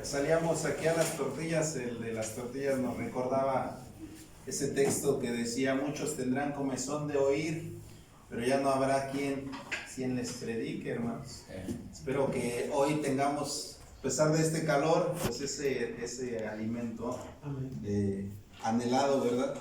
salíamos aquí a las tortillas, el de las tortillas nos recordaba ese texto que decía: muchos tendrán comezón de oír, pero ya no habrá quien les predique, hermanos. Espero que hoy tengamos, a pesar de este calor, pues ese alimento anhelado, ¿verdad?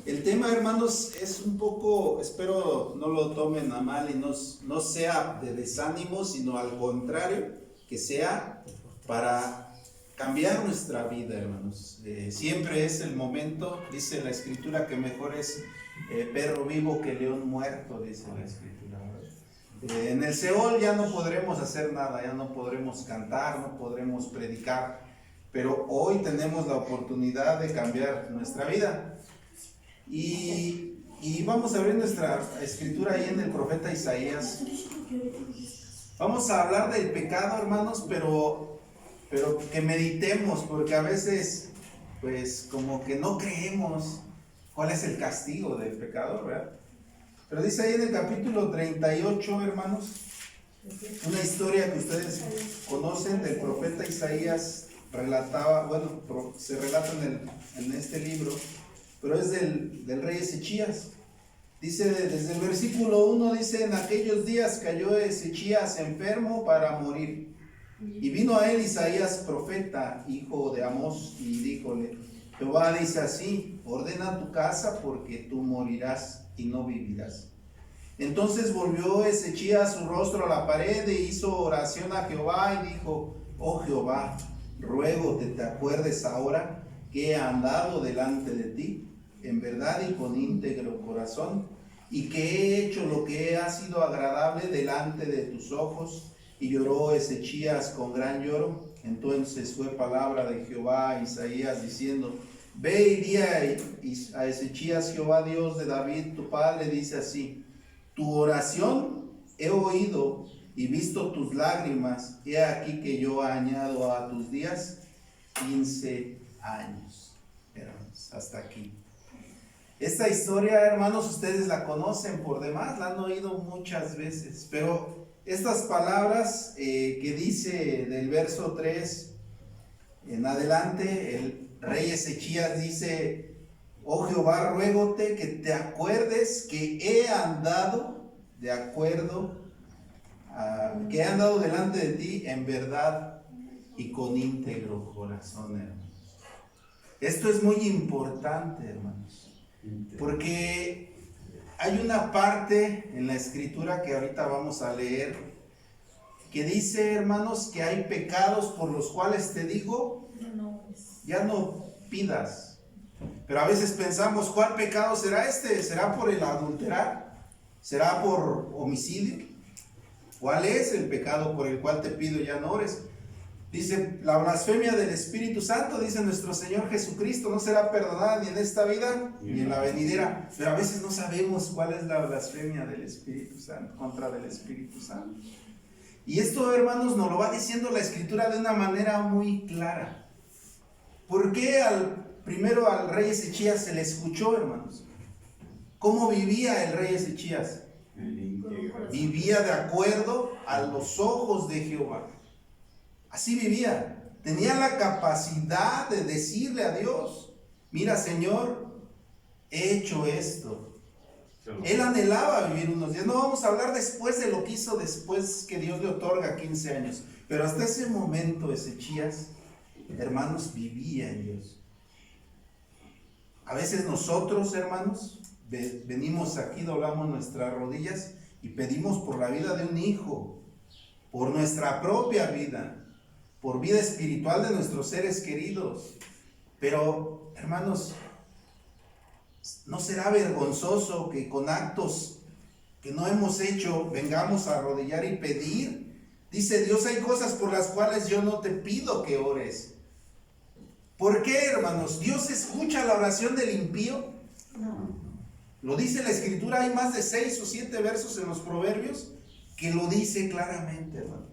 El tema, hermanos, es un poco, espero no lo tomen a mal y no sea de desánimo, sino al contrario, que sea para cambiar nuestra vida, hermanos. Siempre es el momento, dice la Escritura, que mejor es perro vivo que león muerto, dice la Escritura, ¿verdad? En el Seol ya no podremos hacer nada, ya no podremos cantar, no podremos predicar, pero hoy tenemos la oportunidad de cambiar nuestra vida. Y vamos a abrir nuestra Escritura ahí en el profeta Isaías. Vamos a hablar del pecado, hermanos, pero que meditemos, porque a veces, pues, como que no creemos cuál es el castigo del pecador, ¿verdad? Pero dice ahí en el capítulo 38, hermanos, una historia que ustedes conocen del profeta Isaías, se relata en este libro, pero es del rey Ezechías. Dice, desde el versículo 1, dice: en aquellos días cayó Ezechías enfermo para morir. Y vino a él Isaías profeta, hijo de Amós, y díjole: Jehová dice así: ordena tu casa, porque tú morirás y no vivirás. Entonces volvió Ezechías su rostro a la pared e hizo oración a Jehová y dijo: oh Jehová, ruego que te acuerdes ahora que he andado delante de ti en verdad y con íntegro corazón, y que he hecho lo que ha sido agradable delante de tus ojos. Y lloró Ezechías con gran lloro. Entonces fue palabra de Jehová a Isaías diciendo: ve y di a Ezechías: Jehová Dios de David tu padre dice así: tu oración he oído y visto tus lágrimas. He aquí que yo añado a tus días 15 años. Hermanos, hasta aquí. Esta historia, hermanos, ustedes la conocen por demás, la han oído muchas veces, pero estas palabras que dice del verso 3 en adelante, el rey Ezechías dice: oh Jehová, ruégote que te acuerdes que he andado delante de ti en verdad y con íntegro corazón, hermanos. Esto es muy importante, hermanos, porque hay una parte en la Escritura que ahorita vamos a leer que dice, hermanos, que hay pecados por los cuales te digo, ya no pidas. Pero a veces pensamos: ¿cuál pecado será este? ¿Será por el adulterar? ¿Será por homicidio? ¿Cuál es el pecado por el cual te pido ya no ores? Dice: la blasfemia del Espíritu Santo, dice nuestro Señor Jesucristo, no será perdonada ni en esta vida ni en la venidera. Pero a veces no sabemos cuál es la blasfemia del Espíritu Santo, contra del Espíritu Santo. Y esto, hermanos, nos lo va diciendo la Escritura de una manera muy clara. ¿Por qué primero al rey Ezechías se le escuchó, hermanos? ¿Cómo vivía el rey Ezechías? Vivía de acuerdo a los ojos de Jehová. Así vivía. Tenía la capacidad de decirle a Dios: mira, Señor, he hecho esto. Él anhelaba vivir unos días. No vamos a hablar después de lo que hizo después que Dios le otorga 15 años. Pero hasta ese momento Ezechías, hermanos, vivía en Dios. A veces nosotros, hermanos, venimos aquí, doblamos nuestras rodillas y pedimos por la vida de un hijo, por nuestra propia vida, por vida espiritual de nuestros seres queridos. Pero, hermanos, ¿no será vergonzoso que con actos que no hemos hecho vengamos a arrodillar y pedir? Dice Dios: hay cosas por las cuales yo no te pido que ores. ¿Por qué, hermanos? ¿Dios escucha la oración del impío? No. Lo dice la Escritura, hay más de 6 o 7 versos en los Proverbios que lo dice claramente, hermano.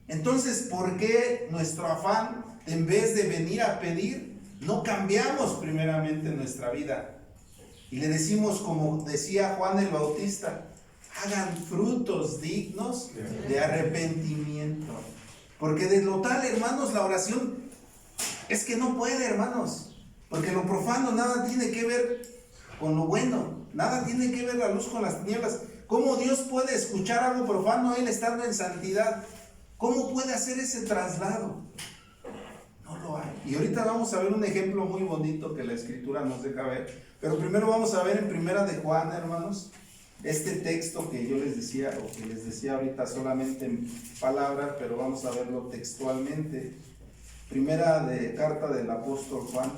Entonces, ¿por qué nuestro afán, en vez de venir a pedir, no cambiamos primeramente nuestra vida? Y le decimos, como decía Juan el Bautista: hagan frutos dignos de arrepentimiento. Porque de lo tal, hermanos, la oración Es que no puede, hermanos, porque lo profano nada tiene que ver con lo bueno, nada tiene que ver la luz con las tinieblas. ¿Cómo Dios puede escuchar algo profano él estando en santidad? ¿Cómo puede hacer ese traslado? No lo hay. Y ahorita vamos a ver un ejemplo muy bonito que la Escritura nos deja ver. Pero primero vamos a ver en Primera de Juan, hermanos, este texto que yo les decía, o que les decía ahorita solamente en palabras, pero vamos a verlo textualmente. Primera de carta del apóstol Juan,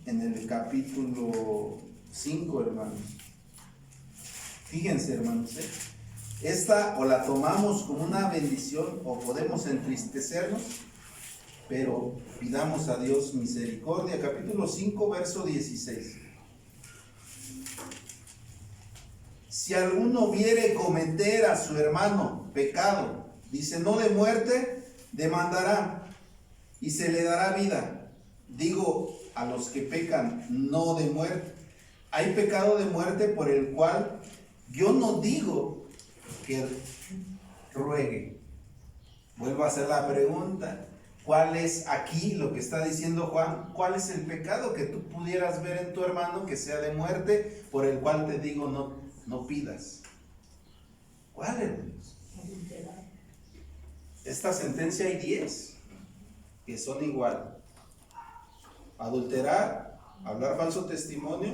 en el capítulo 5, hermanos. Fíjense, hermanos, esta o la tomamos como una bendición o podemos entristecernos, pero pidamos a Dios misericordia. Capítulo 5, verso 16. Si alguno viere cometer a su hermano pecado, dice, no de muerte, demandará y se le dará vida. Digo a los que pecan, no de muerte. Hay pecado de muerte por el cual yo no digo que ruegue. Vuelvo a hacer la pregunta. ¿Cuál es aquí lo que está diciendo Juan? ¿Cuál es el pecado que tú pudieras ver en tu hermano que sea de muerte por el cual te digo no pidas? ¿Cuál, hermanos? Esta sentencia hay 10 que son igual. Adulterar, hablar falso testimonio,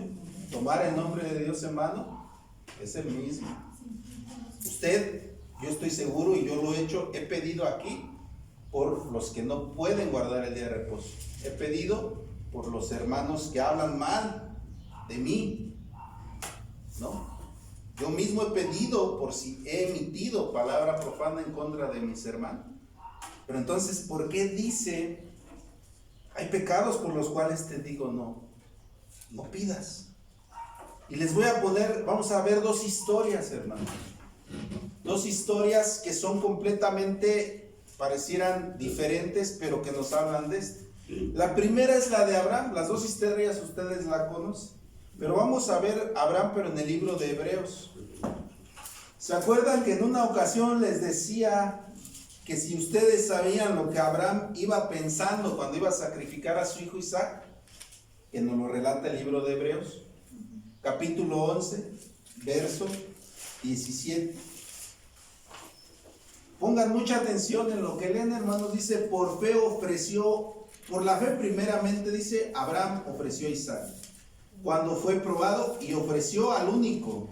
tomar el nombre de Dios en vano, es el mismo. Usted, yo estoy seguro y yo lo he hecho, he pedido aquí por los que no pueden guardar el día de reposo. He pedido por los hermanos que hablan mal de mí, ¿no? Yo mismo he pedido por si he emitido palabra profana en contra de mis hermanos. Pero entonces, ¿por qué dice, hay pecados por los cuales te digo no pidas? Y les voy a poner, vamos a ver 2 historias, hermanos. 2 historias que son completamente, parecieran diferentes, pero que nos hablan de esto. La primera es la de Abraham. Las 2 historias ustedes la conocen. Pero vamos a ver Abraham, pero en el libro de Hebreos. ¿Se acuerdan que en una ocasión les decía que si ustedes sabían lo que Abraham iba pensando cuando iba a sacrificar a su hijo Isaac? Que nos lo relata el libro de Hebreos, capítulo 11, verso 17. Pongan mucha atención en lo que leen, hermanos. Dice, por fe ofreció, por la fe primeramente, dice, Abraham ofreció a Isaac cuando fue probado y ofreció al único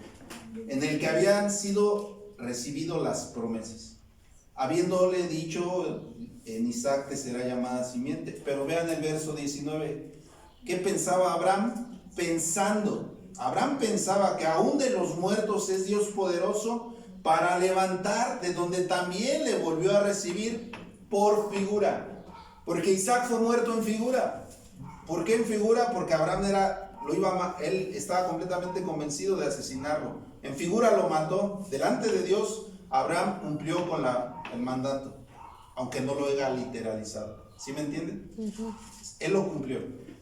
en el que habían sido recibido las promesas, habiéndole dicho, en Isaac te será llamada simiente. Pero vean el verso 19. ¿Qué pensaba Abraham? Abraham pensaba que aún de los muertos es Dios poderoso para levantar, de donde también le volvió a recibir por figura. Porque Isaac fue muerto en figura. ¿Por qué en figura? Porque Abraham él estaba completamente convencido de asesinarlo. En figura lo mató. Delante de Dios, Abraham cumplió con el mandato, aunque no lo haya literalizado. ¿Sí me entienden? Uh-huh. Él lo cumplió.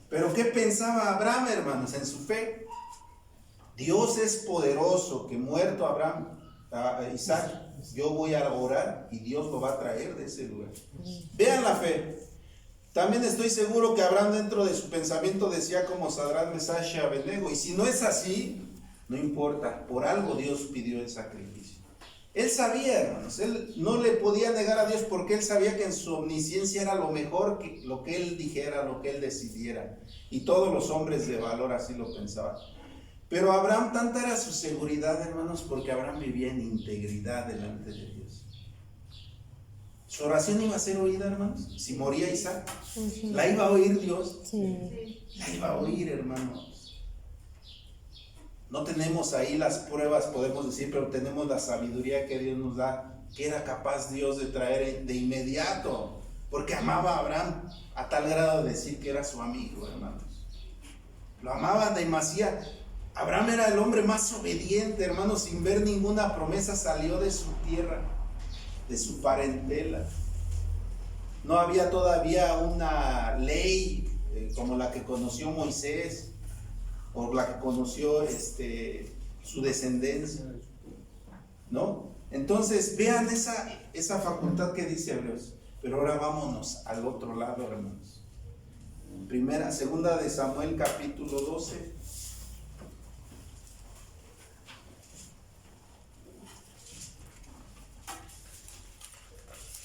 Pero ¿qué pensaba Abraham, hermanos? En su fe. Dios es poderoso, que muerto Isaac, yo voy a orar y Dios lo va a traer de ese lugar. Vean la fe. También estoy seguro que Abraham, dentro de su pensamiento, decía como Sadrach, Mesach y Abednego, y si no es así, no importa, por algo Dios pidió el sacrificio. Él sabía, hermanos, él no le podía negar a Dios porque él sabía que en su omnisciencia era lo mejor, que lo que él dijera, lo que él decidiera, y todos los hombres de valor así lo pensaban. Pero Abraham, tanta era su seguridad, hermanos, porque Abraham vivía en integridad delante de Dios. Su oración iba a ser oída, hermanos. Si moría Isaac, la iba a oír Dios. Sí. La iba a oír, hermanos. No tenemos ahí las pruebas, podemos decir, pero tenemos la sabiduría que Dios nos da, que era capaz Dios de traer de inmediato, porque amaba a Abraham a tal grado de decir que era su amigo, hermanos. Lo amaba demasiado. Abraham era el hombre más obediente, hermanos, sin ver ninguna promesa salió de su tierra, de su parentela. No había todavía una ley como la que conoció Moisés, o la que conoció su descendencia, ¿no? Entonces vean esa facultad que dice Hebreos. Pero ahora vámonos al otro lado, hermanos. Segunda de Samuel, capítulo 12.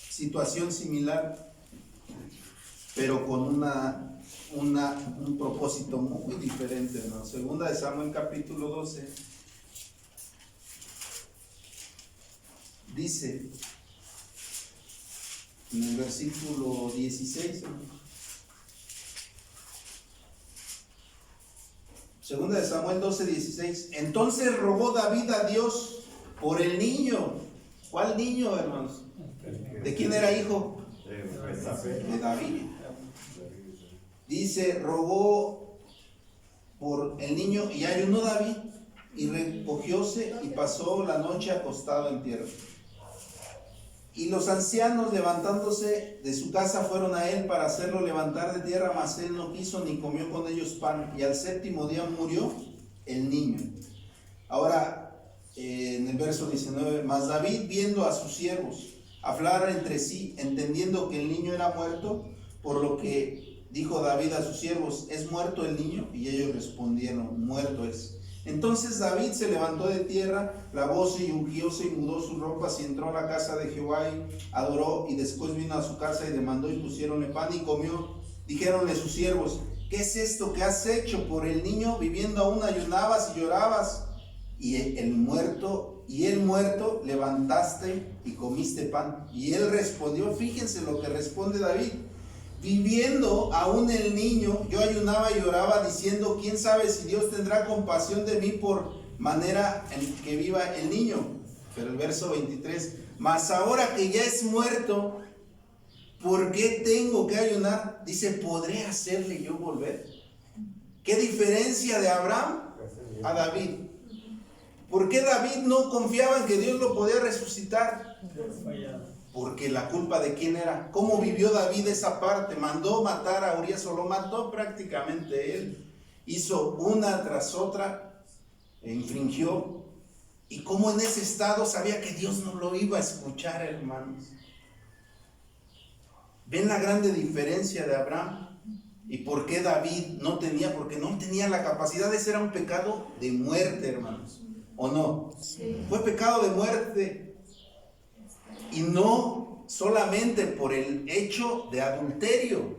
Situación similar, pero con un propósito muy diferente, hermanos. Segunda de Samuel, capítulo 12. Dice en el versículo 16, Segunda de Samuel 12, 16. Entonces rogó David a Dios por el niño. ¿Cuál niño, hermanos? ¿De quién era hijo? De David. Dice, rogó por el niño y ayunó David y recogióse y pasó la noche acostado en tierra. Y los ancianos, levantándose de su casa, fueron a él para hacerlo levantar de tierra, mas él no quiso ni comió con ellos pan. Y al séptimo día murió el niño. Ahora, en el verso 19, mas David, viendo a sus siervos hablar entre sí, entendiendo que el niño era muerto, por lo que dijo David a sus siervos, ¿es muerto el niño? Y ellos respondieron, muerto es. Entonces David se levantó de tierra, lavóse y ungióse y mudó sus ropas y entró a la casa de Jehová y adoró, y después vino a su casa y demandó y pusiéronle pan y comió. Dijéronle sus siervos, ¿qué es esto que has hecho por el niño? Viviendo aún ayunabas y llorabas. Y el muerto levantaste y comiste pan. Y él respondió, fíjense lo que responde David. Viviendo aún el niño, yo ayunaba y oraba diciendo, ¿quién sabe si Dios tendrá compasión de mí por manera en que viva el niño? Pero el verso 23, mas ahora que ya es muerto, ¿por qué tengo que ayunar? Dice, ¿podré hacerle yo volver? ¿Qué diferencia de Abraham a David? ¿Por qué David no confiaba en que Dios lo podía resucitar? Porque la culpa de quién era. ¿Cómo vivió David esa parte? Mandó matar a Urías, o lo mató prácticamente él. Hizo una tras otra, e infringió. Y cómo en ese estado sabía que Dios no lo iba a escuchar, hermanos. ¿Ven la grande diferencia de Abraham? ¿Y por qué David no tenía? Porque no tenía la capacidad. Ese era un pecado de muerte, hermanos. ¿O no? Sí. Fue pecado de muerte. Y no solamente por el hecho de adulterio,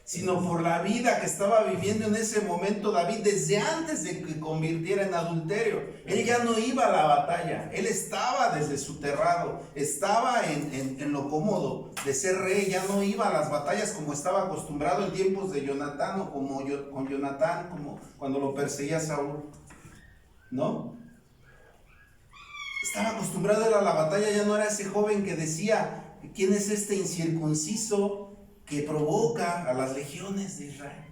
sino por la vida que estaba viviendo en ese momento David desde antes de que convirtiera en adulterio. Él ya no iba a la batalla, él estaba desde su terrado, estaba en lo cómodo de ser rey, ya no iba a las batallas como estaba acostumbrado en tiempos de Jonatán o con Jonatán, como cuando lo perseguía Saúl, ¿no? Estaba acostumbrado a ir a la batalla, ya no era ese joven que decía, ¿quién es este incircunciso que provoca a las legiones de Israel?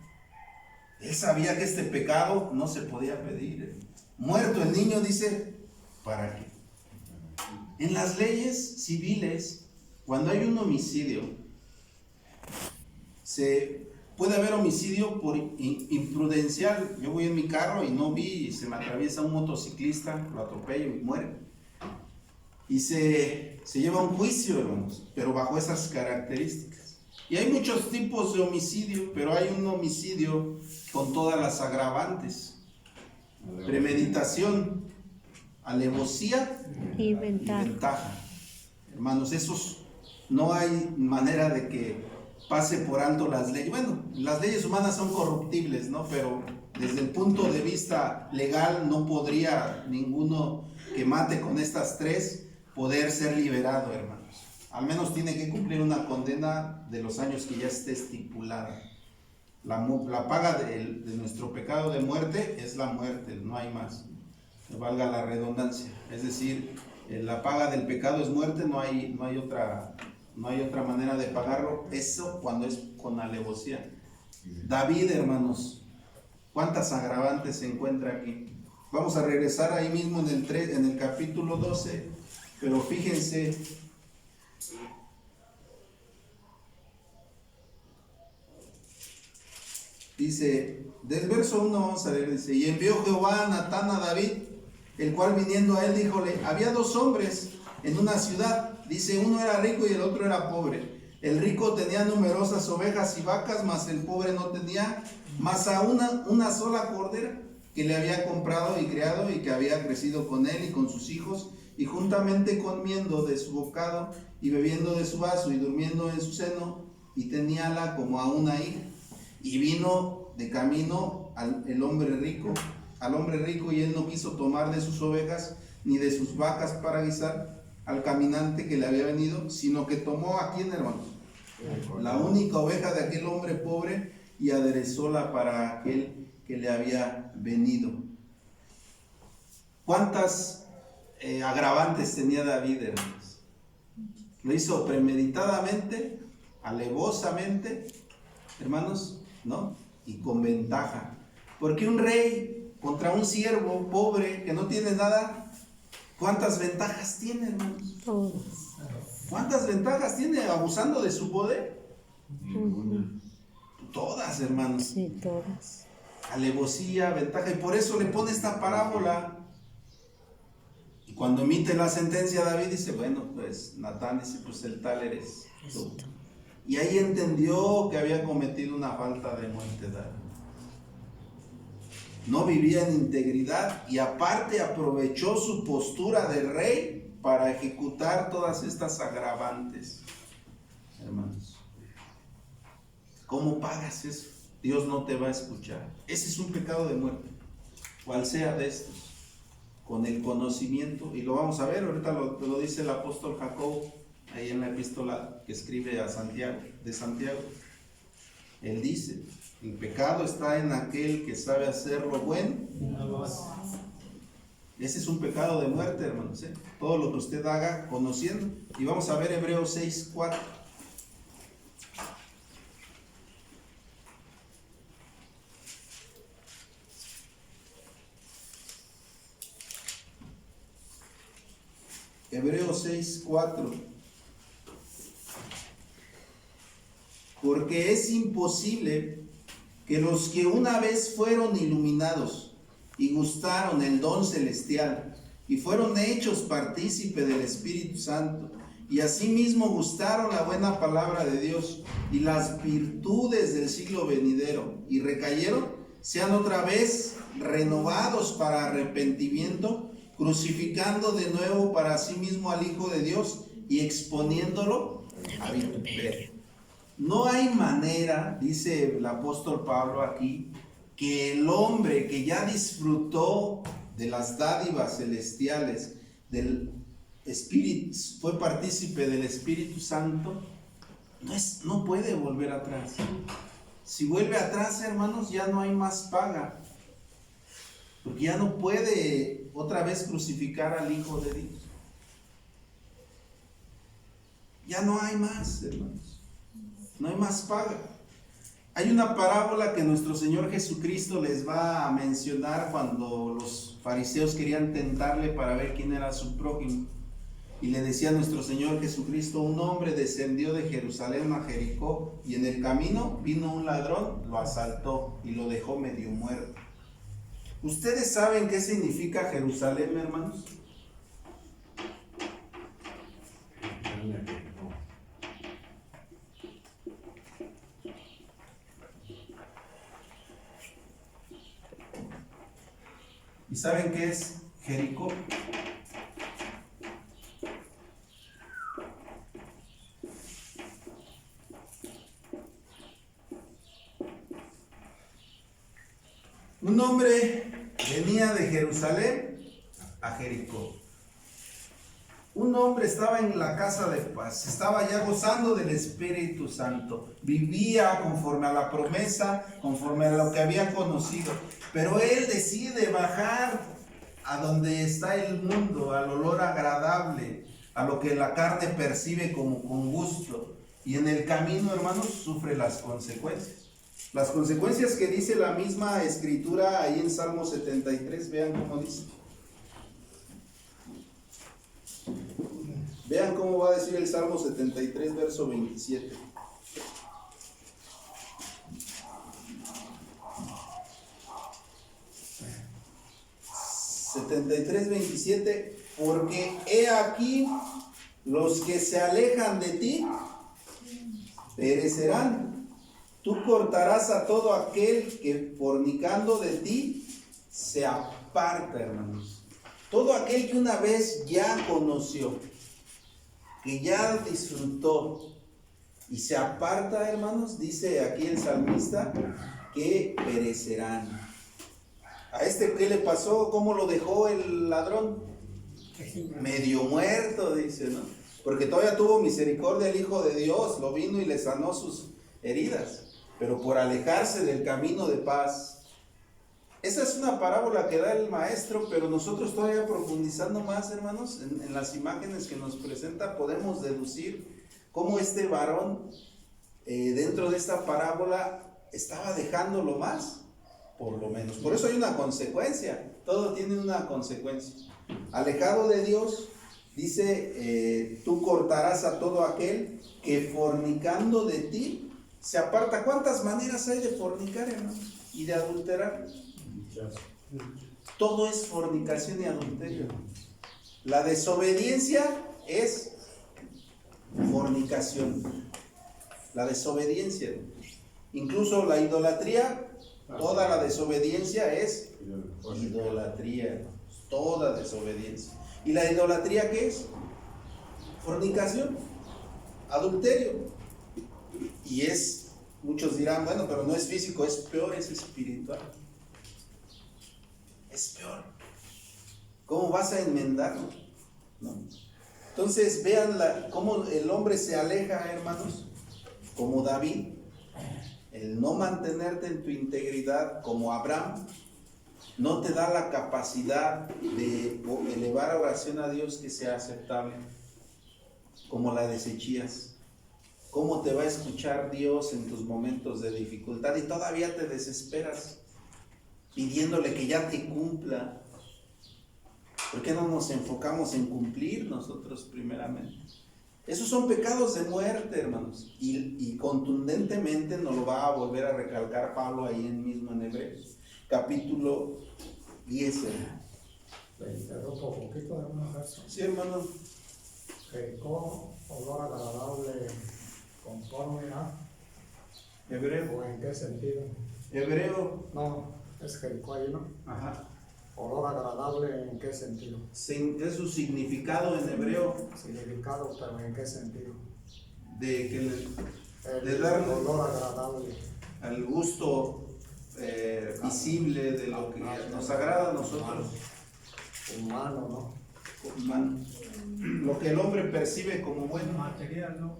Él sabía que este pecado no se podía pedir. Muerto el niño, dice, ¿para qué? En las leyes civiles, cuando hay un homicidio, puede haber homicidio por imprudencial. Yo voy en mi carro y no vi, y se me atraviesa un motociclista, lo atropello y muere. Y se lleva un juicio, hermanos, pero bajo esas características. Y hay muchos tipos de homicidio, pero hay un homicidio con todas las agravantes. Premeditación, alevosía y ventaja. Hermanos, esos no hay manera de que pase por alto las leyes. Bueno, las leyes humanas son corruptibles, ¿no? Pero desde el punto de vista legal no podría ninguno que mate con estas tres poder ser liberado, hermanos. Al menos tiene que cumplir una condena de los años que ya esté estipulada. La paga de nuestro pecado de muerte es la muerte, no hay más, valga la redundancia. Es decir, la paga del pecado es muerte, no hay otra manera de pagarlo. Eso cuando es con alevosía. David, hermanos, ¿cuántas agravantes se encuentra aquí? Vamos a regresar ahí mismo en el capítulo 12. Pero fíjense, dice, del verso 1 vamos a ver, dice, y envió Jehová a Natán a David, el cual viniendo a él díjole, había dos hombres en una ciudad, dice, uno era rico y el otro era pobre. El rico tenía numerosas ovejas y vacas, mas el pobre no tenía más a una sola cordera que le había comprado y criado y que había crecido con él y con sus hijos, y juntamente comiendo de su bocado y bebiendo de su vaso y durmiendo en su seno, y teníala como a una hija. Y vino de camino al hombre rico, y él no quiso tomar de sus ovejas ni de sus vacas para guisar al caminante que le había venido, sino que tomó a quién, hermanos, la única oveja de aquel hombre pobre, y aderezóla para aquel que le había venido. ¿Cuántas agravantes tenía David, hermanos? Lo hizo premeditadamente, alevosamente, hermanos, ¿no? Y con ventaja. Porque un rey contra un siervo pobre que no tiene nada, ¿cuántas ventajas tiene, hermanos? ¿Cuántas ventajas tiene abusando de su poder? Todas, hermanos. Sí, todas. Alevosía, ventaja, y por eso le pone esta parábola. Y cuando emite la sentencia, David dice, bueno, pues Natán dice, pues el tal eres tú. Y ahí entendió que había cometido una falta de muerte, David. No vivía en integridad, y aparte aprovechó su postura de rey para ejecutar todas estas agravantes. Hermanos, ¿cómo pagas eso? Dios no te va a escuchar. Ese es un pecado de muerte, cual sea de estos, con el conocimiento, y lo vamos a ver, ahorita lo dice el apóstol Jacobo, ahí en la epístola que escribe a Santiago, de Santiago. Él dice, el pecado está en aquel que sabe hacer lo bueno. Ese es un pecado de muerte, hermanos, ¿eh? Todo lo que usted haga conociendo. Y vamos a ver Hebreos 6:4. Hebreos 6:4. Porque es imposible que los que una vez fueron iluminados y gustaron el don celestial y fueron hechos partícipe del Espíritu Santo y asimismo gustaron la buena palabra de Dios y las virtudes del siglo venidero y recayeron, sean otra vez renovados para arrepentimiento, crucificando de nuevo para sí mismo al Hijo de Dios y exponiéndolo a vituperio. No hay manera, dice el apóstol Pablo aquí, que el hombre que ya disfrutó de las dádivas celestiales, del Espíritu, fue partícipe del Espíritu Santo, no puede volver atrás. Si vuelve atrás, hermanos, ya no hay más paga, porque ya no puede otra vez crucificar al Hijo de Dios. Ya no hay más, hermanos. No hay más paga. Hay una parábola que nuestro Señor Jesucristo les va a mencionar cuando los fariseos querían tentarle para ver quién era su prójimo. Y le decía nuestro Señor Jesucristo, un hombre descendió de Jerusalén a Jericó y en el camino vino un ladrón, lo asaltó y lo dejó medio muerto. ¿Ustedes saben qué significa Jerusalén, hermanos? ¿Y saben qué es Jericó? Un hombre venía de Jerusalén a Jericó. Un hombre estaba en la casa de paz, estaba ya gozando del Espíritu Santo, vivía conforme a la promesa, conforme a lo que había conocido, pero él decide bajar a donde está el mundo, al olor agradable, a lo que la carne percibe como con gusto, y en el camino, hermanos, sufre las consecuencias. Las consecuencias que dice la misma escritura ahí en Salmo 73, vean cómo dice. Vean cómo va a decir el Salmo 73, verso 27. porque he aquí los que se alejan de ti perecerán. Tú cortarás a todo aquel que fornicando de ti se aparta, hermanos. Todo aquel que una vez ya conoció, que ya disfrutó y se aparta, hermanos, dice aquí el salmista, que perecerán. ¿A este qué le pasó? ¿Cómo lo dejó el ladrón? Medio muerto, dice, ¿no? Porque todavía tuvo misericordia el Hijo de Dios, lo vino y le sanó sus heridas, pero por alejarse del camino de paz. Esa es una parábola que da el maestro, pero nosotros todavía profundizando más, hermanos, en las imágenes que nos presenta, podemos deducir cómo este varón, dentro de esta parábola, estaba dejándolo más, por lo menos. Por eso hay una consecuencia, todo tiene una consecuencia. Alejado de Dios, dice, tú cortarás a todo aquel que fornicando de ti se aparta. ¿Cuántas maneras hay de fornicar, hermanos? Y de adulterar. Todo es fornicación y adulterio. La desobediencia es fornicación. La desobediencia. Incluso la idolatría, toda la desobediencia es idolatría. Toda desobediencia. ¿Y la idolatría qué es? Fornicación, adulterio. Y es, muchos dirán, bueno, pero no es físico, es peor, es espiritual. Es peor. ¿Cómo vas a enmendarlo? ¿No? Entonces vean cómo el hombre se aleja, hermanos, como David, el no mantenerte en tu integridad, como Abraham, no te da la capacidad de elevar oración a Dios que sea aceptable, como la de Ezechías. ¿Cómo te va a escuchar Dios en tus momentos de dificultad y todavía te desesperas pidiéndole que ya te cumpla? ¿Por qué no nos enfocamos en cumplir nosotros primeramente? Esos son pecados de muerte, hermanos, y contundentemente nos lo va a volver a recalcar Pablo ahí mismo en Hebreos, capítulo 10. Le interrumpo un poquito de una verso. Sí, hermano. Jericó, olor agradable, conforme a. Hebreo. ¿O en qué sentido? Hebreo. No, es Jericó ahí, ¿no? Ajá. Olor agradable, ¿en qué sentido? Es su significado en hebreo. Significado, pero ¿en qué sentido? De que El dar olor agradable. al gusto visible de lo que nos agrada a nosotros. Humano, ¿no? Humano. Lo que el hombre percibe como bueno. Material, ¿no?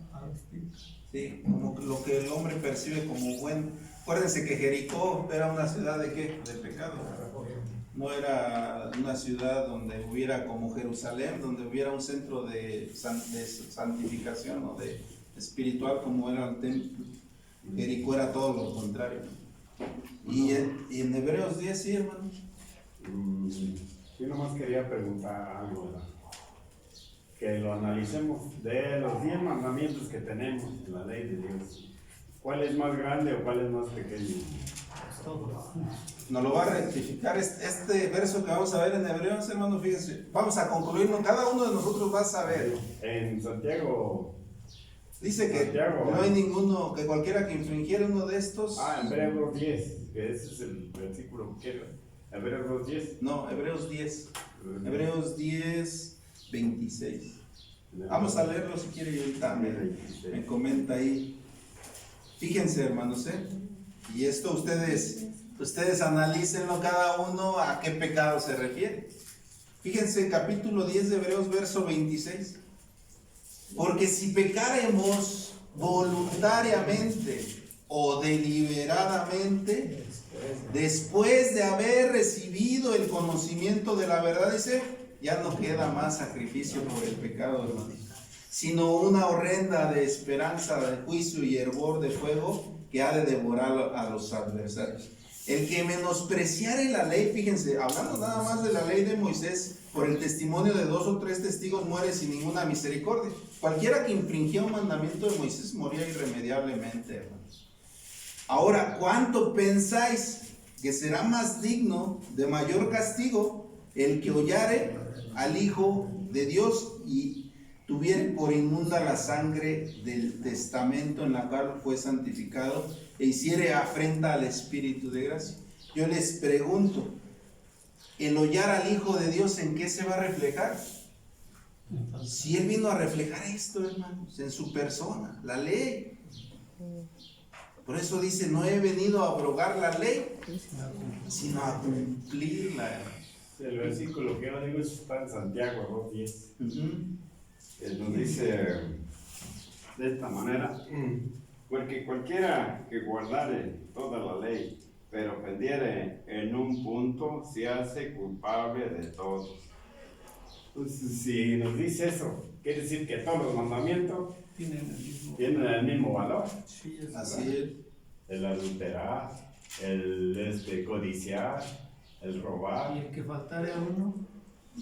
Sí, como lo que el hombre percibe como bueno. Acuérdense que Jericó era una ciudad de ¿qué? De pecado. No era una ciudad donde hubiera como Jerusalén, donde hubiera un centro de santificación o de espiritual como era el templo. Jericó era todo lo contrario. Y en Hebreos 10, sí, hermano. Yo nomás quería preguntar algo, ¿verdad? Que lo analicemos de los 10 mandamientos que tenemos en la ley de Dios. ¿Cuál es más grande o cuál es más pequeño? Nos lo va a rectificar este verso que vamos a ver en Hebreos, hermano. Fíjense, vamos a concluirlo. Cada uno de nosotros va a saber. En Santiago. Dice que no hay ninguno, que cualquiera que infringiera uno de estos. En Hebreos 10, que ese es el versículo que quiero. Hebreos 10. No, Hebreos 10. Hebreos 10, 26. Vamos a leerlo si quiere y ahorita me comenta ahí. Fíjense, hermanos, y esto ustedes analícenlo cada uno a qué pecado se refiere. Fíjense, capítulo 10 de Hebreos, verso 26. Porque si pecaremos voluntariamente o deliberadamente, después de haber recibido el conocimiento de la verdad, dice, ya no queda más sacrificio por el pecado, hermanos, sino una horrenda de esperanza de juicio y hervor de fuego que ha de devorar a los adversarios. El que menospreciare la ley, fíjense, hablando nada más de la ley de Moisés, por el testimonio de 2 o 3 testigos muere sin ninguna misericordia. Cualquiera que infringía un mandamiento de Moisés moría irremediablemente, hermanos. Ahora, ¿cuánto pensáis que será más digno de mayor castigo el que hollare al Hijo de Dios? Y tuviere por inmunda la sangre del testamento en la cual fue santificado e hiciere afrenta al Espíritu de gracia. Yo les pregunto, ¿el hollar al Hijo de Dios en qué se va a reflejar? Si Él vino a reflejar esto, hermanos, en su persona, la ley. Por eso dice, no he venido a abrogar la ley, sino a cumplirla. El versículo que yo digo está en Santiago 2:10. Nos dice de esta manera: porque cualquiera que guardare toda la ley, pero pendiere en un punto, se hace culpable de todos. Entonces, si nos dice eso, quiere decir que todos los mandamientos tienen el mismo valor. Sí, es Así es. El adulterar, el codiciar, el robar, Y el que faltare a uno,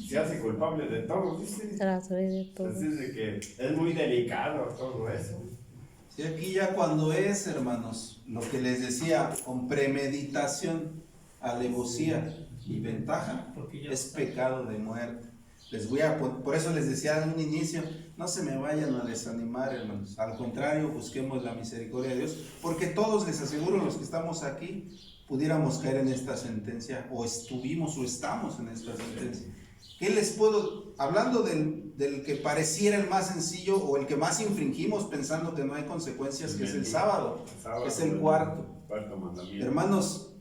se hace culpable de todo, dice. Trataré de todo. Así de que es muy delicado todo eso. Sí, aquí ya cuando es, hermanos, lo que les decía, con premeditación, alevosía y ventaja, porque ya es pecado de muerte. Por eso les decía en un inicio, no se me vayan a desanimar, hermanos. Al contrario, busquemos la misericordia de Dios, porque todos, les aseguro, los que estamos aquí, pudiéramos caer en esta sentencia, o estuvimos o estamos en esta sentencia. ¿Qué les puedo, hablando del que pareciera el más sencillo o el que más infringimos pensando que no hay consecuencias, que es el sábado, que es el cuarto mandamiento. Hermanos,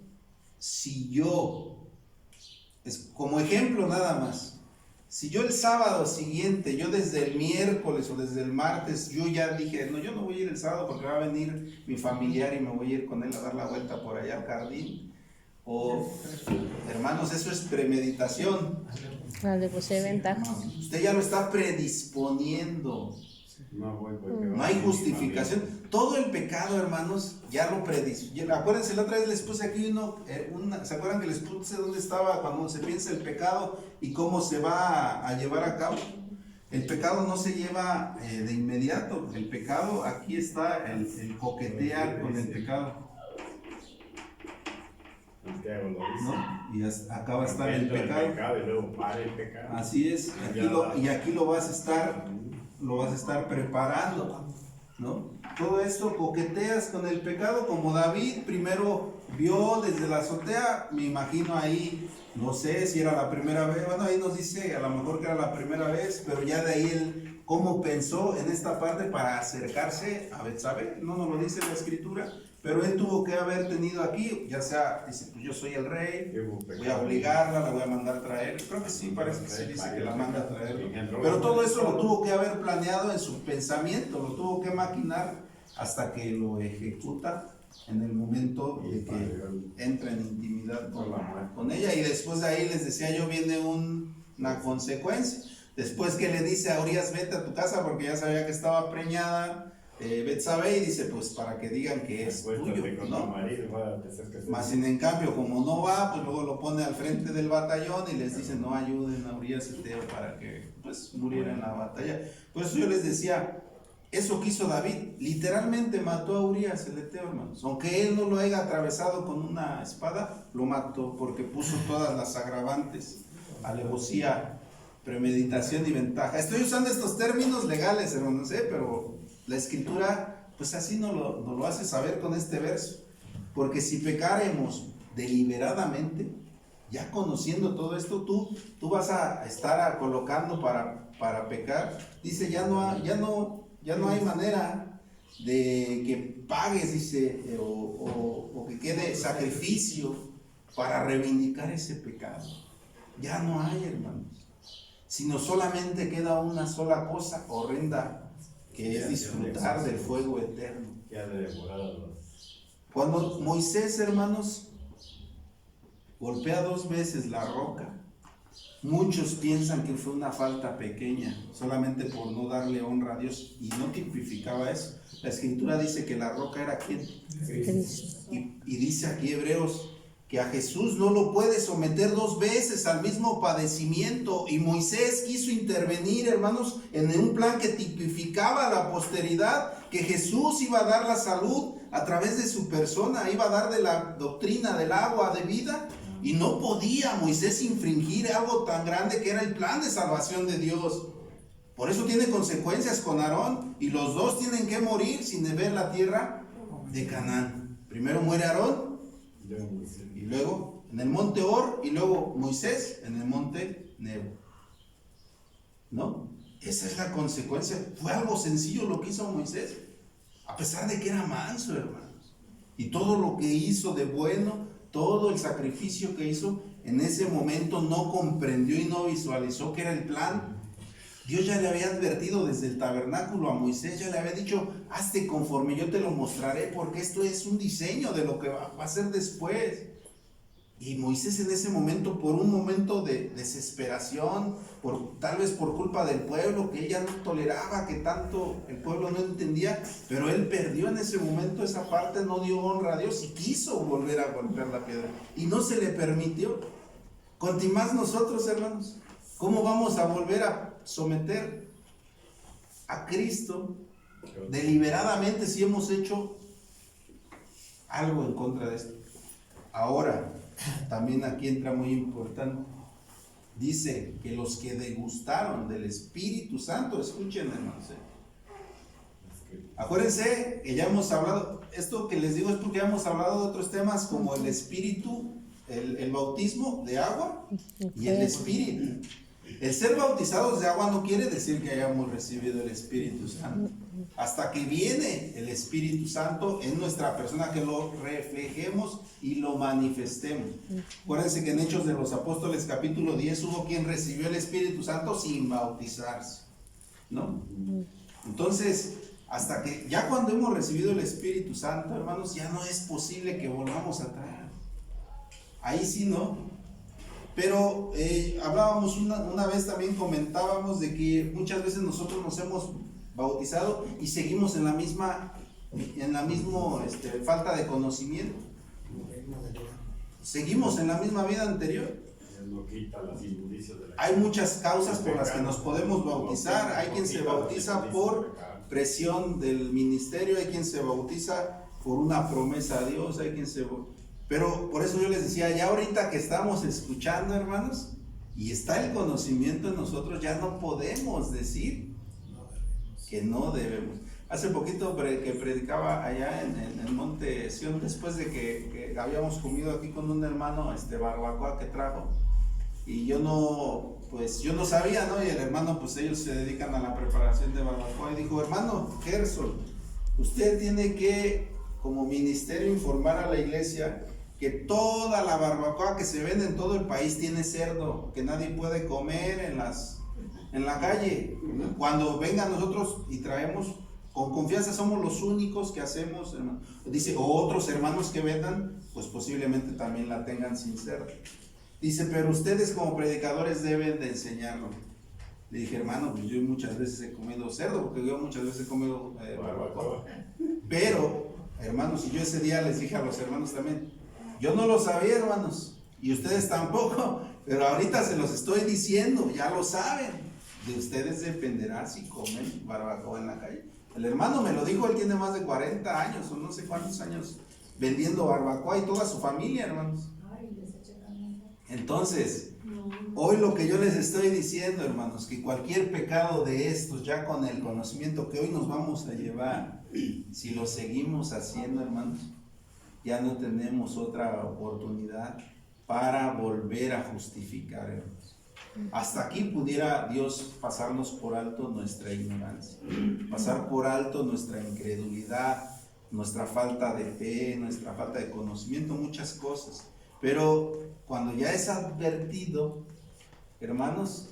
si yo, como ejemplo nada más, si yo el sábado siguiente, yo desde el miércoles o desde el martes, yo ya dije, no, yo no voy a ir el sábado porque va a venir mi familiar y me voy a ir con él a dar la vuelta por allá al jardín. O, hermanos, eso es premeditación. Vale, pues hay ventaja. Usted ya lo está predisponiendo. No voy porque No hay justificación. Todo el pecado, hermanos, ya lo predispone. Acuérdense, la otra vez les puse aquí ¿se acuerdan que les puse dónde estaba cuando se piensa el pecado y cómo se va a llevar a cabo? El pecado no se lleva de inmediato. El pecado, aquí está el coquetear con el pecado, Santiago lo dice. ¿no? Y acá va a estar el Entra pecado. y luego para el pecado. Así es. Y aquí lo vas a estar preparando, ¿no? Todo esto coqueteas con el pecado, como David primero vio desde la azotea, me imagino ahí, no sé si era la primera vez, bueno, ahí nos dice a lo mejor que era la primera vez, pero ya de ahí él, cómo pensó en esta parte para acercarse a Betsabé, no nos lo dice la escritura, pero él tuvo que haber tenido aquí, ya sea, dice, pues yo soy el rey, voy a obligarla, la voy a mandar traer, creo que sí, parece que sí dice que la manda a traer, pero todo eso lo tuvo que haber planeado en su pensamiento, lo tuvo que maquinar hasta que lo ejecuta en el momento de que entra en intimidad con ella, y después de ahí les decía yo viene una consecuencia. Después que le dice a Urias, vete a tu casa porque ya sabía que estaba preñada Betsabé, y dice, pues para que digan que es tuyo, ¿no? Más sin en cambio, como no va, pues luego lo pone al frente del batallón y les dice, no ayuden a Urias Eteo para que pues muriera en la batalla. Por eso yo les decía, eso que hizo David, literalmente mató a Urias el Eteo, hermanos. Aunque él no lo haya atravesado con una espada, lo mató porque puso todas las agravantes, alevosía, premeditación y ventaja. Estoy usando estos términos legales, hermanos, pero la escritura, pues así nos lo hace saber con este verso. Porque si pecaremos deliberadamente, ya conociendo todo esto, tú vas a estar colocando para pecar. Dice, ya no hay manera de que pagues, dice, o que quede sacrificio para reivindicar ese pecado. Ya no hay, hermanos. Sino solamente queda una sola cosa horrenda, que es disfrutar del fuego eterno. Cuando Moisés, hermanos, golpea 2 veces la roca, muchos piensan que fue una falta pequeña, solamente por no darle honra a Dios, y no tipificaba eso. La escritura dice que la roca era ¿quién? Cristo. Y dice aquí Hebreos que a Jesús no lo puede someter 2 veces al mismo padecimiento, y Moisés quiso intervenir, hermanos, en un plan que tipificaba a la posteridad, que Jesús iba a dar la salud a través de su persona, iba a dar de la doctrina del agua de vida, y no podía Moisés infringir algo tan grande que era el plan de salvación de Dios. Por eso tiene consecuencias con Aarón, y los dos tienen que morir sin ver la tierra de Canaán. Primero muere Aarón, y luego en el monte Hor, y luego Moisés en el monte Nebo. ¿No? Esa es la consecuencia. Fue algo sencillo lo que hizo Moisés, a pesar de que era manso, hermanos. Y todo lo que hizo de bueno, todo el sacrificio que hizo, en ese momento no comprendió y no visualizó que era el plan. Dios ya le había advertido desde el tabernáculo a Moisés, ya le había dicho, hazte conforme yo te lo mostraré, porque esto es un diseño de lo que va a ser después. Y Moisés en ese momento, por un momento de desesperación, tal vez por culpa del pueblo, que ella no toleraba, que tanto el pueblo no entendía, pero él perdió en ese momento esa parte, no dio honra a Dios y quiso volver a golpear la piedra. Y no se le permitió. Conti más nosotros, hermanos, ¿cómo vamos a volver a someter a Cristo deliberadamente si hemos hecho algo en contra de esto? Ahora, también aquí entra muy importante. Dice que los que degustaron del Espíritu Santo, escuchen, hermanos, acuérdense que ya hemos hablado, esto que les digo es porque ya hemos hablado de otros temas como el Espíritu, el bautismo de agua y el Espíritu. El ser bautizados de agua no quiere decir que hayamos recibido el Espíritu Santo. Hasta que viene el Espíritu Santo en nuestra persona, que lo reflejemos y lo manifestemos. Acuérdense que en Hechos de los Apóstoles capítulo 10 hubo quien recibió el Espíritu Santo sin bautizarse, ¿no? Entonces, hasta que ya cuando hemos recibido el Espíritu Santo, hermanos, ya no es posible que volvamos a traer. Ahí sí no. Pero hablábamos una vez, también comentábamos de que muchas veces nosotros nos hemos bautizado y seguimos en la misma falta de conocimiento. Seguimos en la misma vida anterior. Hay muchas causas por las que nos podemos bautizar. Hay quien se bautiza por presión del ministerio, hay quien se bautiza por una promesa a Dios, hay quien se... Pero por eso yo les decía, ya ahorita que estamos escuchando, hermanos, y está el conocimiento en nosotros, ya no podemos decir que no debemos. Hace poquito que predicaba allá en el Monte Sión, después de que habíamos comido aquí con un hermano barbacoa que trajo, y yo no sabía, ¿no? Y el hermano, pues ellos se dedican a la preparación de barbacoa, y dijo, hermano Gerson, usted tiene que, como ministerio, informar a la iglesia que toda la barbacoa que se vende en todo el país tiene cerdo, que nadie puede comer en la calle. Cuando vengan nosotros y traemos, con confianza somos los únicos que hacemos, hermano. Dice, o otros hermanos que vendan, pues posiblemente también la tengan sin cerdo. Dice, pero ustedes como predicadores deben de enseñarlo. Le dije, hermano, pues yo muchas veces he comido cerdo, porque yo muchas veces he comido barbacoa. Pero, hermanos, y yo ese día les dije a los hermanos también, yo no lo sabía, hermanos, y ustedes tampoco, pero ahorita se los estoy diciendo, ya lo saben. De ustedes dependerá si comen barbacoa en la calle. El hermano me lo dijo, él tiene más de 40 años, o no sé cuántos años, vendiendo barbacoa, y toda su familia, hermanos. Entonces, hoy lo que yo les estoy diciendo, hermanos, que cualquier pecado de estos, ya con el conocimiento que hoy nos vamos a llevar, si lo seguimos haciendo, hermanos, ya no tenemos otra oportunidad para volver a justificar, hermanos. Hasta aquí pudiera Dios pasarnos por alto nuestra ignorancia, pasar por alto nuestra incredulidad, nuestra falta de fe, nuestra falta de conocimiento, muchas cosas. Pero cuando ya es advertido, hermanos,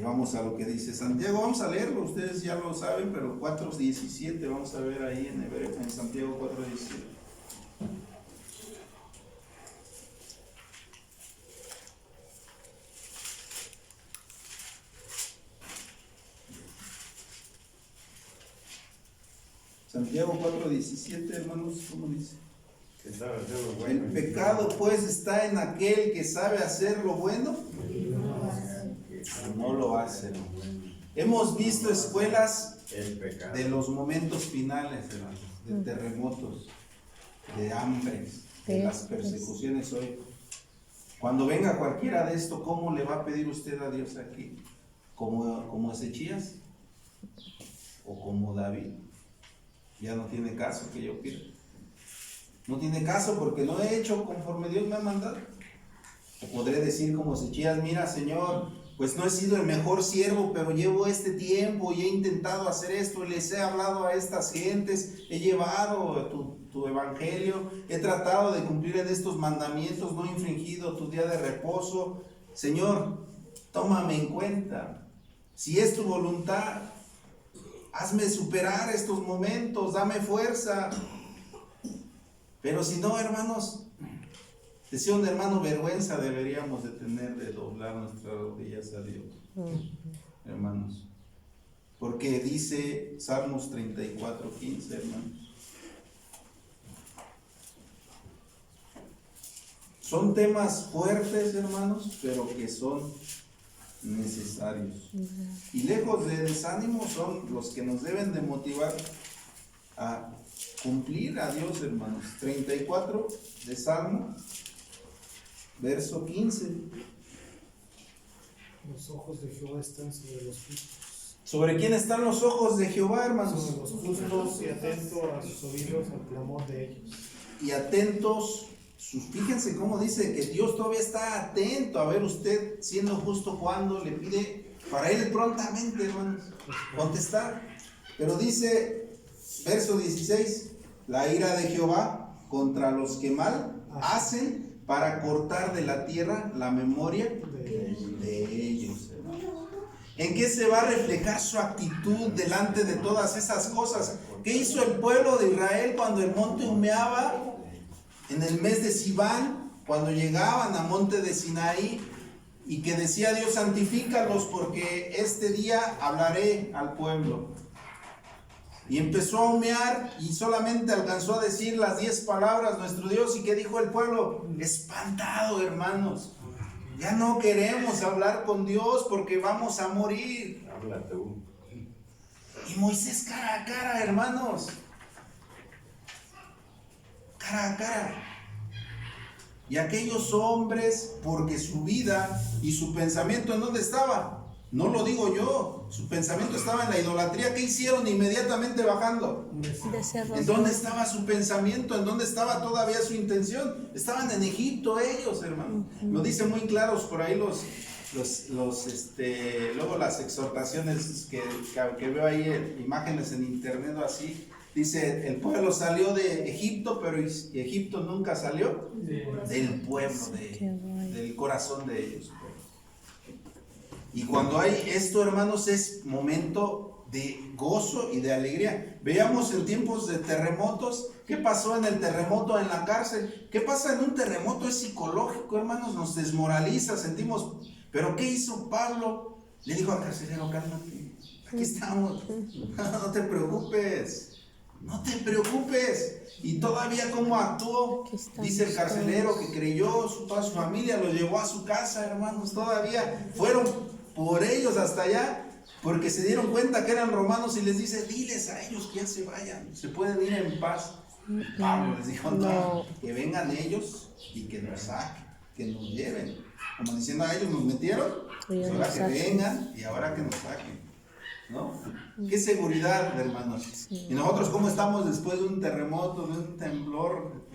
vamos a lo que dice Santiago, vamos a leerlo, ustedes ya lo saben, pero 4:17, vamos a ver ahí en Santiago 4:17. Santiago 4:17, hermanos, ¿cómo dice? Que sabe hacer lo bueno. El pecado pues está en aquel que sabe hacer lo bueno, no lo hace. Hemos visto escuelas de los momentos finales, hermanos, de terremotos, de hambres, de las persecuciones hoy. Cuando venga cualquiera de esto, ¿cómo le va a pedir usted a Dios aquí? como Ezechías o como David. Ya no tiene caso que yo pida. No tiene caso porque no he hecho conforme Dios me ha mandado. O podré decir como Ezechías, mira Señor, pues no he sido el mejor siervo, pero llevo este tiempo y he intentado hacer esto, les he hablado a estas gentes, he llevado tu evangelio, he tratado de cumplir en estos mandamientos, no he infringido tu día de reposo. Señor, tómame en cuenta. Si es tu voluntad, hazme superar estos momentos, dame fuerza. Pero si no, hermanos, decía un hermano, vergüenza deberíamos de tener de doblar nuestras rodillas a Dios, hermanos. Porque dice Salmos 34:15, hermanos. Son temas fuertes, hermanos, pero que son necesarios. Y lejos de desánimo son los que nos deben de motivar a cumplir a Dios, hermanos. 34 de Salmo, verso 15. Los ojos de Jehová están sobre los justos. ¿Sobre quién están los ojos de Jehová, hermanos? Sobre los justos y atento a sus oídos al clamor de ellos. Y atentos, fíjense cómo dice que Dios todavía está atento a ver usted siendo justo cuando le pide para él prontamente, hermanos, contestar. Pero dice, verso 16, la ira de Jehová contra los que mal hacen para cortar de la tierra la memoria de ellos. ¿En qué se va a reflejar su actitud delante de todas esas cosas? ¿Qué hizo el pueblo de Israel cuando el monte humeaba? En el mes de Sibán, cuando llegaban a monte de Sinaí, y que decía Dios, santifícalos porque este día hablaré al pueblo. Y empezó a humear y solamente alcanzó a decir las 10 palabras nuestro Dios. ¿Y qué dijo el pueblo? Espantado, hermanos. Ya no queremos hablar con Dios porque vamos a morir. Habla tú. Y Moisés cara a cara, hermanos. Cara a cara. Y aquellos hombres, porque su vida y su pensamiento, ¿en dónde estaba? No lo digo yo, su pensamiento estaba en la idolatría. ¿Qué hicieron inmediatamente bajando? ¿En dónde estaba su pensamiento? ¿En dónde estaba todavía su intención? Estaban en Egipto ellos, hermano. Lo dicen muy claros por ahí luego las exhortaciones que veo ahí, imágenes en internet o así. Dice, el pueblo salió de Egipto, pero Egipto nunca salió del pueblo, del corazón de ellos. Y cuando hay esto, hermanos, es momento de gozo y de alegría. Veamos en tiempos de terremotos, ¿qué pasó en el terremoto en la cárcel? ¿Qué pasa en un terremoto? Es psicológico, hermanos, nos desmoraliza, sentimos. Pero ¿qué hizo Pablo? Le dijo al carcelero, cálmate, aquí estamos, no te preocupes, no te preocupes. Y todavía cómo actuó, dice el carcelero que creyó, toda su familia lo llevó a su casa, hermanos, todavía fueron por ellos hasta allá, porque se dieron cuenta que eran romanos y les dice, diles a ellos que ya se vayan, se pueden ir en paz. Pablo les dijo, no, que vengan ellos y que nos saquen, que nos lleven, como diciendo a ellos nos metieron, pues ahora que vengan y ahora que nos saquen, ¿no? Qué seguridad, hermanos. Y nosotros cómo estamos después de un terremoto, de un temblor,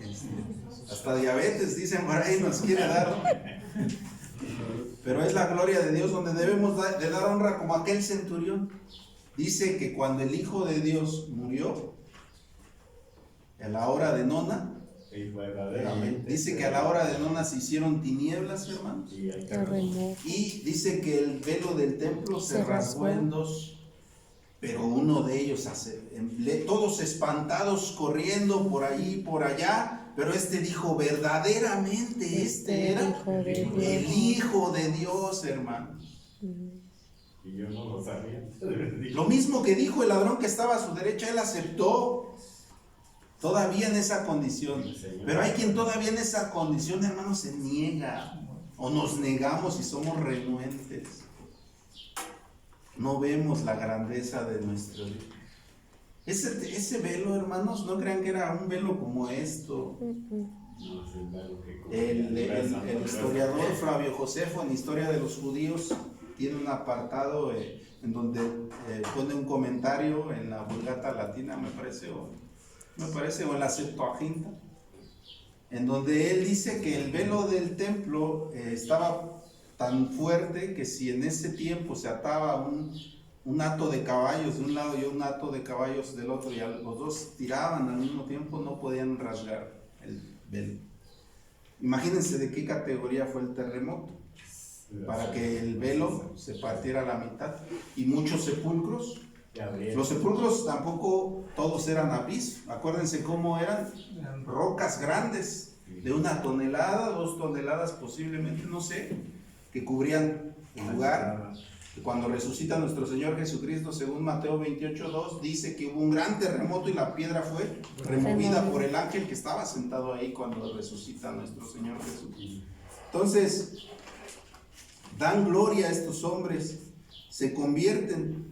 hasta diabetes dicen por ahí nos quiere dar. Pero es la gloria de Dios donde debemos de dar honra, como aquel centurión. Dice que cuando el Hijo de Dios murió, a la hora de nona, dice que a la hora de nona se hicieron tinieblas, hermanos. Y dice que el velo del templo se rasgó en dos. Pero uno de ellos, todos espantados, corriendo por allí y por allá. Pero dijo, verdaderamente este era el Hijo de Dios, hermanos. Y yo no lo sabía. Lo mismo que dijo el ladrón que estaba a su derecha, él aceptó. Todavía en esa condición. Pero hay quien todavía en esa condición, hermanos, se niega. O nos negamos y somos renuentes. No vemos la grandeza de nuestro Dios. Ese velo, hermanos, no crean que era un velo como esto. El historiador Flavio Josefo, en Historia de los Judíos, tiene un apartado en donde pone un comentario en la Vulgata Latina, me parece, o en la Septuaginta, en donde él dice que el velo del templo estaba tan fuerte que si en ese tiempo se ataba un hato de caballos de un lado y un hato de caballos del otro, y los dos tiraban al mismo tiempo, no podían rasgar el velo. Imagínense de qué categoría fue el terremoto, para que el velo se partiera a la mitad. Y muchos sepulcros, los sepulcros tampoco todos eran abismos, acuérdense cómo eran, rocas grandes, de 1 tonelada, 2 toneladas posiblemente, no sé, que cubrían el lugar. Cuando resucita nuestro Señor Jesucristo, según Mateo 28:2, dice que hubo un gran terremoto y la piedra fue removida por el ángel que estaba sentado ahí cuando resucita nuestro Señor Jesucristo. Entonces, dan gloria a estos hombres, se convierten.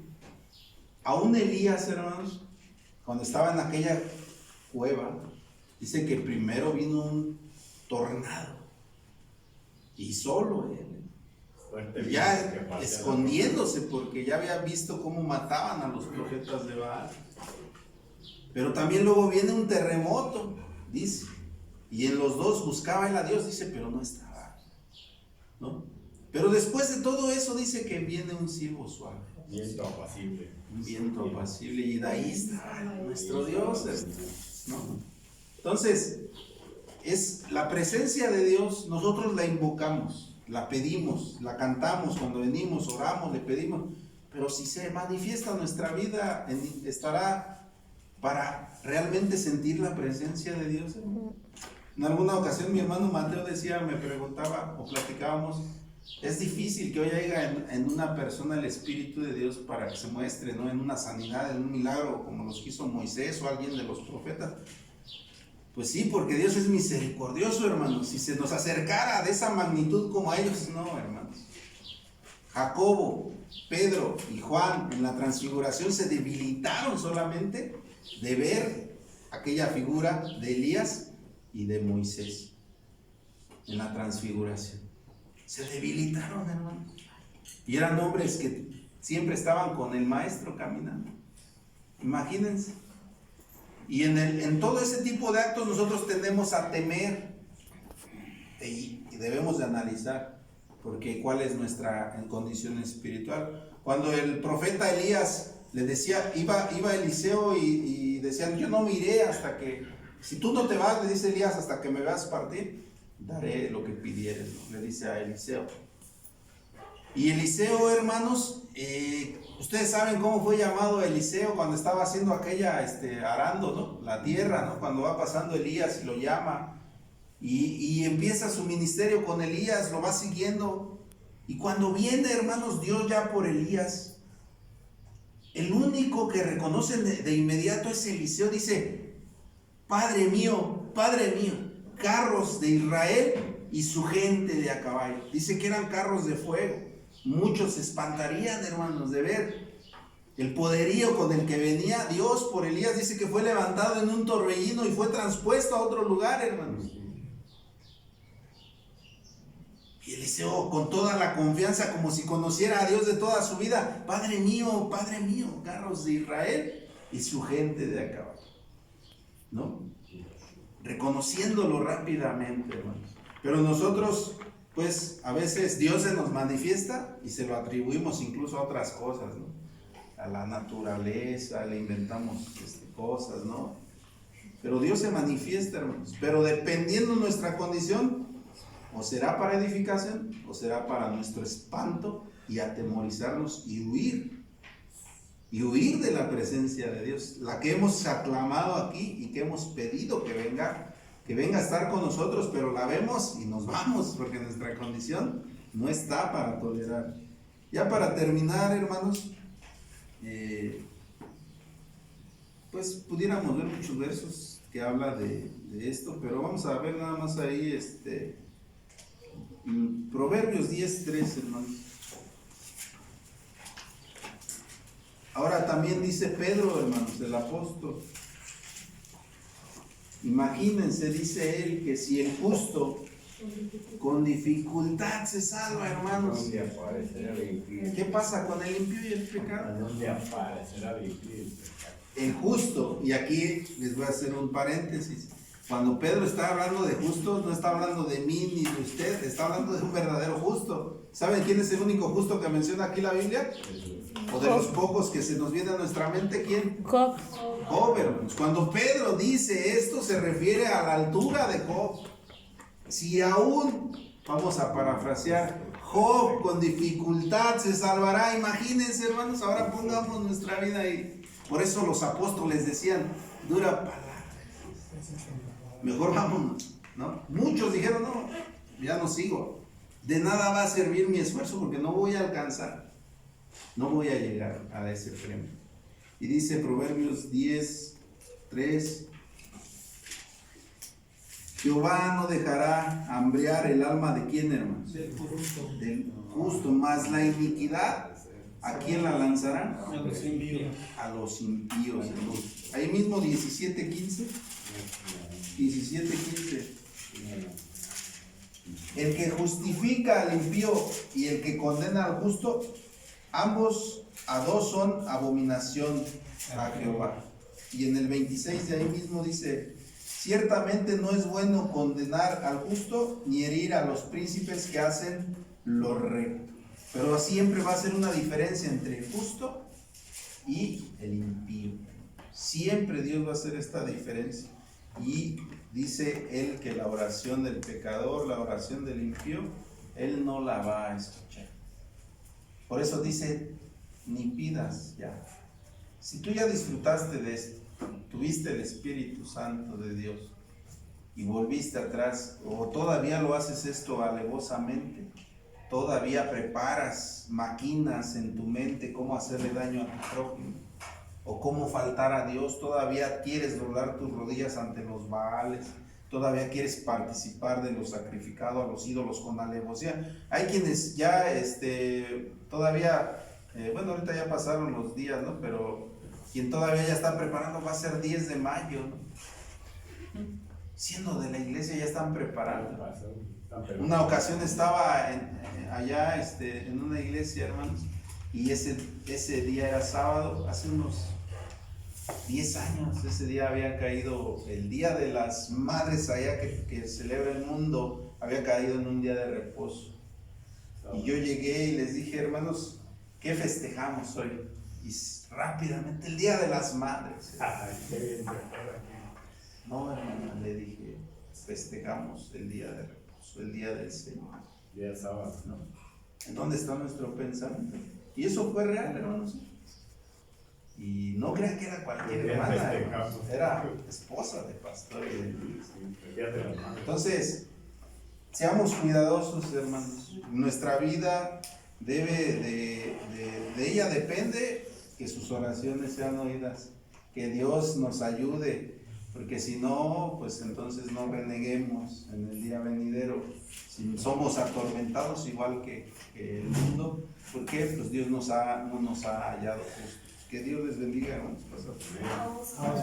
Aún Elías, hermanos, cuando estaba en aquella cueva, dice que primero vino un tornado y solo él, ya escondiéndose, porque ya había visto cómo mataban a los profetas de Baal. Pero también luego viene un terremoto, dice, y en los dos buscaba él a Dios, dice, pero no estaba, ¿no? Pero después de todo eso dice que viene un silbo suave, viento apacible, un viento apacible, y de ahí está nuestro Dios, ¿no? Entonces, es la presencia de Dios, nosotros la invocamos, la pedimos, la cantamos cuando venimos, oramos, le pedimos, pero si se manifiesta nuestra vida, estará para realmente sentir la presencia de Dios. En alguna ocasión mi hermano Mateo decía, me preguntaba o platicábamos, es difícil que hoy haya en una persona el Espíritu de Dios para que se muestre, ¿no? En una sanidad, en un milagro como los quiso Moisés o alguien de los profetas. Pues sí, porque Dios es misericordioso, hermanos. Si se nos acercara de esa magnitud como a ellos, no, hermanos. Jacobo, Pedro y Juan en la transfiguración se debilitaron solamente de ver aquella figura de Elías y de Moisés en la transfiguración. Se debilitaron, hermanos. Y eran hombres que siempre estaban con el maestro caminando. Imagínense. Y en todo ese tipo de actos nosotros tendemos a temer y debemos de analizar, porque cuál es nuestra condición espiritual. Cuando el profeta Elías le decía, iba Eliseo y decían, yo no me iré hasta que, si tú no te vas, le dice Elías, hasta que me veas partir, daré lo que pidieres, ¿no? Le dice a Eliseo. Y Eliseo, hermanos, ustedes saben cómo fue llamado Eliseo cuando estaba haciendo aquella, arando, ¿no? La tierra, ¿no? Cuando va pasando Elías y lo llama, y empieza su ministerio con Elías, lo va siguiendo, y cuando viene, hermanos, Dios ya por Elías, el único que reconocen de inmediato es Eliseo, dice, Padre mío, carros de Israel y su gente de a caballo. Dice que eran carros de fuego. Muchos se espantarían, hermanos, de ver el poderío con el que venía Dios por Elías. Dice que fue levantado en un torbellino y fue transpuesto a otro lugar, hermanos. Y Eliseo, con toda la confianza, como si conociera a Dios de toda su vida, Padre mío, carros de Israel y su gente de a caballo, ¿no? Reconociéndolo rápidamente, hermanos. Pero nosotros, pues a veces Dios se nos manifiesta y se lo atribuimos incluso a otras cosas, ¿no? A la naturaleza, le inventamos cosas, ¿no? Pero Dios se manifiesta, hermanos. Pero dependiendo nuestra condición, o será para edificación, o será para nuestro espanto y atemorizarnos y huir. Y huir de la presencia de Dios, la que hemos aclamado aquí y que hemos pedido que venga a estar con nosotros, pero la vemos y nos vamos, porque nuestra condición no está para tolerar. Ya para terminar, hermanos, pues pudiéramos ver muchos versos que habla de esto, pero vamos a ver nada más ahí, Proverbios 10:3, hermanos. Ahora también dice Pedro, hermanos, el apóstol. Imagínense, dice él, que si el justo Con dificultad se salva, hermanos. ¿Dónde aparecerá el impío? ¿Qué pasa con el impío y el ¿A pecado? dónde aparecerá el impío y el pecado? El justo, y aquí les voy a hacer un paréntesis. Cuando Pedro está hablando de justos, no está hablando de mí ni de usted, está hablando de un verdadero justo. ¿Saben quién es el único justo que menciona aquí la Biblia? O de los pocos que se nos viene a nuestra mente, ¿quién? Job. Job, hermanos. Cuando Pedro dice esto, se refiere a la altura de Job. Si aún, vamos a parafrasear, Job con dificultad se salvará, imagínense, hermanos, ahora pongamos nuestra vida ahí. Por eso los apóstoles decían, dura palabra, mejor vámonos, ¿no? Muchos dijeron, no, ya no sigo, de nada va a servir mi esfuerzo porque no voy a alcanzar, no voy a llegar a ese premio. Y dice Proverbios 10:3, Jehová no dejará hambrear el alma de quién, hermanos, Del justo. del justo, más la iniquidad, ¿a quién la lanzarán? A los impíos. A los impíos. Hermanos. Ahí mismo 17:15. 17:15. El que justifica al impío y el que condena al justo, ambos a dos son abominación a Jehová. Y en el 26 de ahí mismo dice, ciertamente no es bueno condenar al justo ni herir a los príncipes que hacen lo recto. Pero siempre va a ser una diferencia entre el justo y el impío. Siempre Dios va a hacer esta diferencia. Y dice él que la oración del pecador, la oración del impío, él no la va a escuchar. Por eso dice, ni pidas ya. Si tú ya disfrutaste de esto, tuviste el Espíritu Santo de Dios y volviste atrás, o todavía lo haces esto alevosamente, todavía preparas, maquinas en tu mente cómo hacerle daño a tu prójimo, o cómo faltar a Dios, todavía quieres doblar tus rodillas ante los Baales, todavía quieres participar de lo sacrificado a los ídolos con alevosía. Hay quienes ya todavía, bueno, ahorita ya pasaron los días, ¿no? Pero quien todavía ya está preparando va a ser 10 de mayo, ¿no? Siendo de la iglesia ya están preparando. Una ocasión estaba allá en una iglesia, hermanos, y ese día era sábado, hace unos 10 años, ese día había caído el Día de las Madres allá que celebra el mundo, había caído en un día de reposo. Y yo llegué y les dije, hermanos, ¿qué festejamos hoy? Y rápidamente, el Día de las Madres. No, hermana, le dije, festejamos el día de reposo, el día del Señor. Día sábado. ¿No? ¿En dónde está nuestro pensamiento? Y eso fue real, hermanos. Y no crean que era cualquier hermana, hermanos. Era esposa de pastor. Entonces, seamos cuidadosos, hermanos. Nuestra vida de ella depende que sus oraciones sean oídas, que Dios nos ayude, porque si no, pues entonces no reneguemos en el día venidero. Si somos atormentados igual que el mundo, ¿por qué? Pues Dios no nos ha hallado justos. Que Dios les bendiga, hermanos. Vamos a